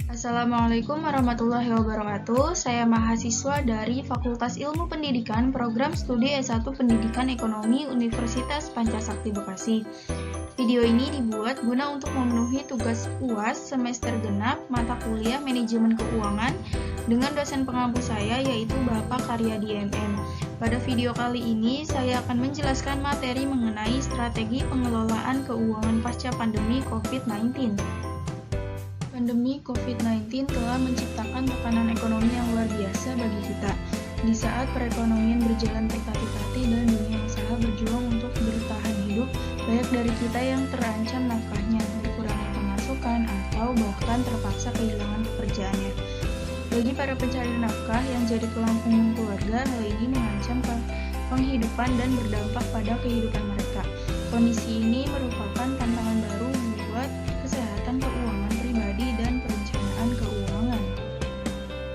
Assalamualaikum warahmatullahi wabarakatuh. Saya mahasiswa dari Fakultas Ilmu Pendidikan Program Studi S1 Pendidikan Ekonomi Universitas Pancasakti Bekasi. Video ini dibuat guna untuk memenuhi tugas UAS semester genap mata kuliah Manajemen Keuangan dengan dosen pengampu saya yaitu Bapak Karyadi MM. Pada video kali ini saya akan menjelaskan materi mengenai strategi pengelolaan keuangan pasca pandemi COVID-19. Pandemi COVID-19 telah menciptakan tekanan ekonomi yang luar biasa bagi kita. Di saat perekonomian berjalan tertatih-tatih dan dunia usaha berjuang untuk bertahan hidup, banyak dari kita yang terancam nafkahnya, berkurangnya pemasukan, atau bahkan terpaksa kehilangan pekerjaannya. Bagi para pencari nafkah yang jadi tulang punggung keluarga, hal ini mengancam penghidupan dan berdampak pada kehidupan mereka. Kondisi ini merupakan tantangan baru buat kesehatan keuangan pribadi dan perencanaan keuangan.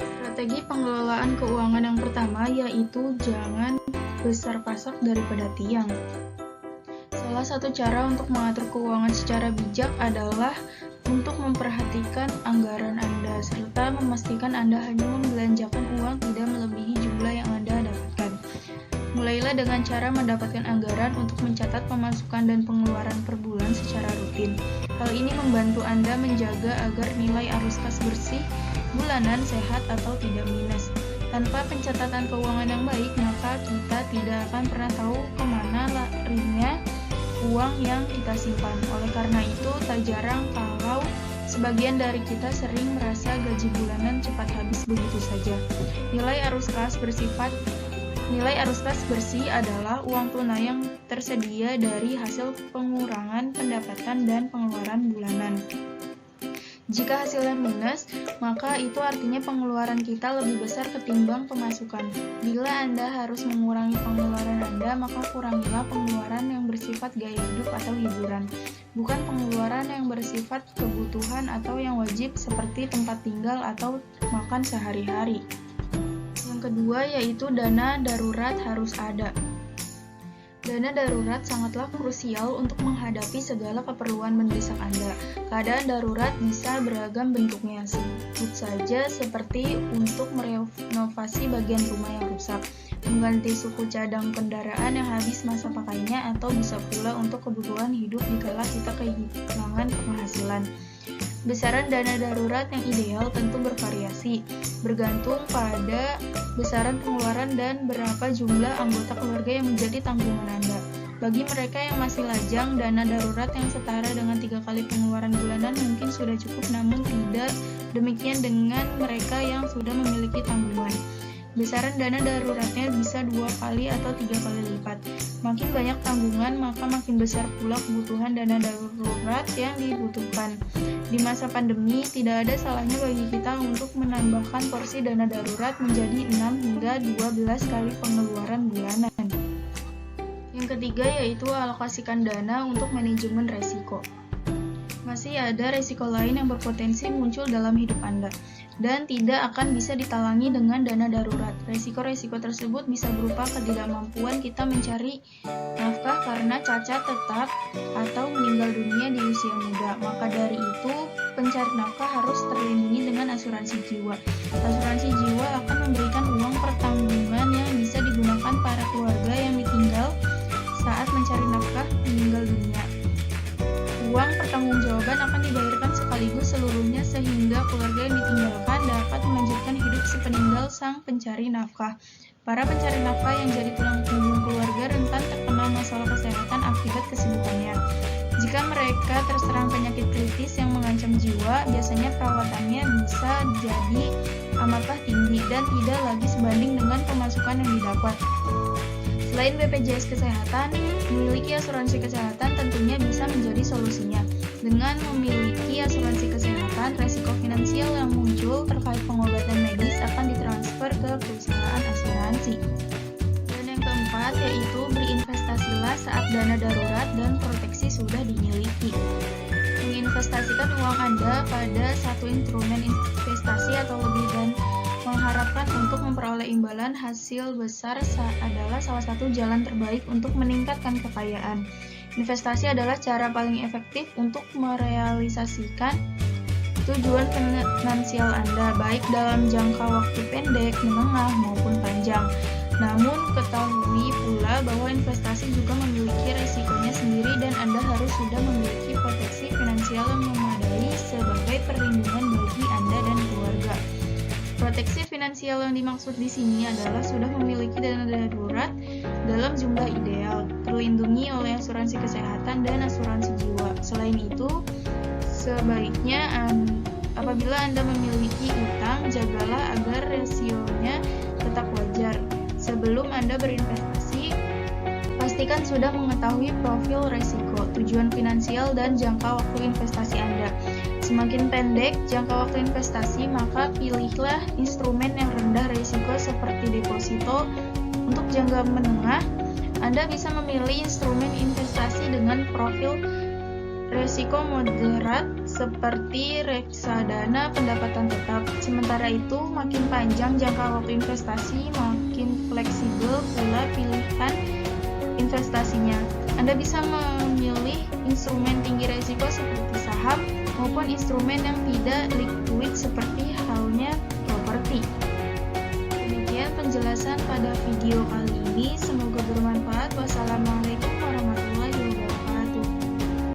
Strategi pengelolaan keuangan yang pertama yaitu jangan besar pasak daripada tiang. Salah satu cara untuk mengatur keuangan secara bijak adalah untuk memperhatikan anggaran Anda serta memastikan Anda hanya membelanjakan uang tidak melebihi jumlah yang Anda dapatkan. Mulailah dengan cara mendapatkan anggaran untuk mencatat pemasukan dan pengeluaran per bulan secara rutin. Hal ini membantu Anda menjaga agar nilai arus kas bersih bulanan sehat atau tidak minus. Tanpa pencatatan keuangan yang baik, maka kita tidak akan pernah tahu kemana larinya uang yang kita simpan. Oleh karena itu, tak jarang kalau sebagian dari kita sering merasa gaji bulanan cepat habis begitu saja. Nilai arus kas bersih adalah uang tunai yang tersedia dari hasil pengurangan pendapatan dan pengeluaran bulanan. Jika hasilnya minus, maka itu artinya pengeluaran kita lebih besar ketimbang pemasukan. Bila Anda harus mengurangi pengeluaran Anda, maka kurangilah pengeluaran yang bersifat gaya hidup atau hiburan, bukan pengeluaran yang bersifat kebutuhan atau yang wajib seperti tempat tinggal atau makan sehari-hari. Yang kedua yaitu dana darurat harus ada. Dana darurat sangatlah krusial untuk menghadapi segala keperluan mendesak Anda. Keadaan darurat bisa beragam bentuknya, sebut saja seperti untuk merenovasi bagian rumah yang rusak, mengganti suku cadang kendaraan yang habis masa pakainya, atau bisa pula untuk kebutuhan hidup dikala kita kehilangan penghasilan. Besaran dana darurat yang ideal tentu bervariasi, bergantung pada besaran pengeluaran dan berapa jumlah anggota keluarga yang menjadi tanggungan Anda. Bagi mereka yang masih lajang, dana darurat yang setara dengan 3 kali pengeluaran bulanan mungkin sudah cukup, namun tidak demikian dengan mereka yang sudah memiliki tanggungan. Besaran dana daruratnya bisa 2 kali atau 3 kali lipat. Makin banyak tanggungan, maka makin besar pula kebutuhan dana darurat yang dibutuhkan. Di masa pandemi, tidak ada salahnya bagi kita untuk menambahkan porsi dana darurat menjadi 6 hingga 12 kali pengeluaran bulanan. Yang ketiga yaitu alokasikan dana untuk manajemen resiko. Masih ada resiko lain yang berpotensi muncul dalam hidup Anda dan tidak akan bisa ditalangi dengan dana darurat. Resiko-resiko tersebut bisa berupa ketidakmampuan kita mencari nafkah karena cacat tetap atau meninggal dunia di usia muda. Maka dari itu, pencari nafkah harus terlindungi dengan asuransi jiwa. Asuransi jiwa akan memberikan uang pertanggungan yang bisa digunakan para keluarga yang ditinggal saat mencari nafkah meninggal dunia. Uang pertanggungjawaban akan dibayarkan sekaligus seluruhnya sehingga keluarga yang ditinggalkan dapat melanjutkan hidup sepeninggal sang pencari nafkah. Para pencari nafkah yang jadi tulang punggung keluarga rentan terkena masalah kesehatan akibat kesibukannya. Jika mereka terserang penyakit kritis yang mengancam jiwa, biasanya perawatannya bisa jadi amatlah tinggi dan tidak lagi sebanding dengan pemasukan yang didapat. Selain BPJS Kesehatan, memiliki asuransi kesehatan tentunya bisa menjadi solusinya. Dengan memiliki asuransi kesehatan, resiko finansial yang muncul terkait pengobatan medis akan ditransfer ke perusahaan asuransi. Dan yang keempat yaitu berinvestasilah saat dana darurat dan proteksi sudah dimiliki. Menginvestasikan uang Anda pada satu instrumen investasi atau lebih dan mengharapkan untuk memperoleh imbalan hasil besar adalah salah satu jalan terbaik untuk meningkatkan kekayaan. Investasi adalah cara paling efektif untuk merealisasikan tujuan finansial Anda, baik dalam jangka waktu pendek, menengah, maupun panjang. Namun, ketahui pula bahwa investasi juga memiliki risikonya sendiri dan Anda harus sudah memiliki proteksi finansial yang memadai sebagai perlindungan bagi Anda dan keluarga. Proteksi finansial yang dimaksud di sini adalah sudah memiliki dana darurat dalam jumlah ideal, terlindungi oleh asuransi kesehatan dan asuransi jiwa. Selain itu, sebaiknya apabila Anda memiliki utang, jagalah agar rasionya tetap wajar. Sebelum Anda berinvestasi, pastikan sudah mengetahui profil risiko, tujuan finansial, dan jangka waktu investasi Anda. Semakin pendek jangka waktu investasi, maka pilihlah instrumen yang rendah risiko seperti deposito. Untuk jangka menengah, Anda bisa memilih instrumen investasi dengan profil risiko moderat seperti reksadana pendapatan tetap. Sementara itu, makin panjang jangka waktu investasi, makin fleksibel pula pilihan investasinya. Anda bisa memilih instrumen tinggi risiko seperti saham maupun instrumen yang tidak likuid seperti halnya properti. Demikian penjelasan pada video kali ini, semoga bermanfaat. Wassalamualaikum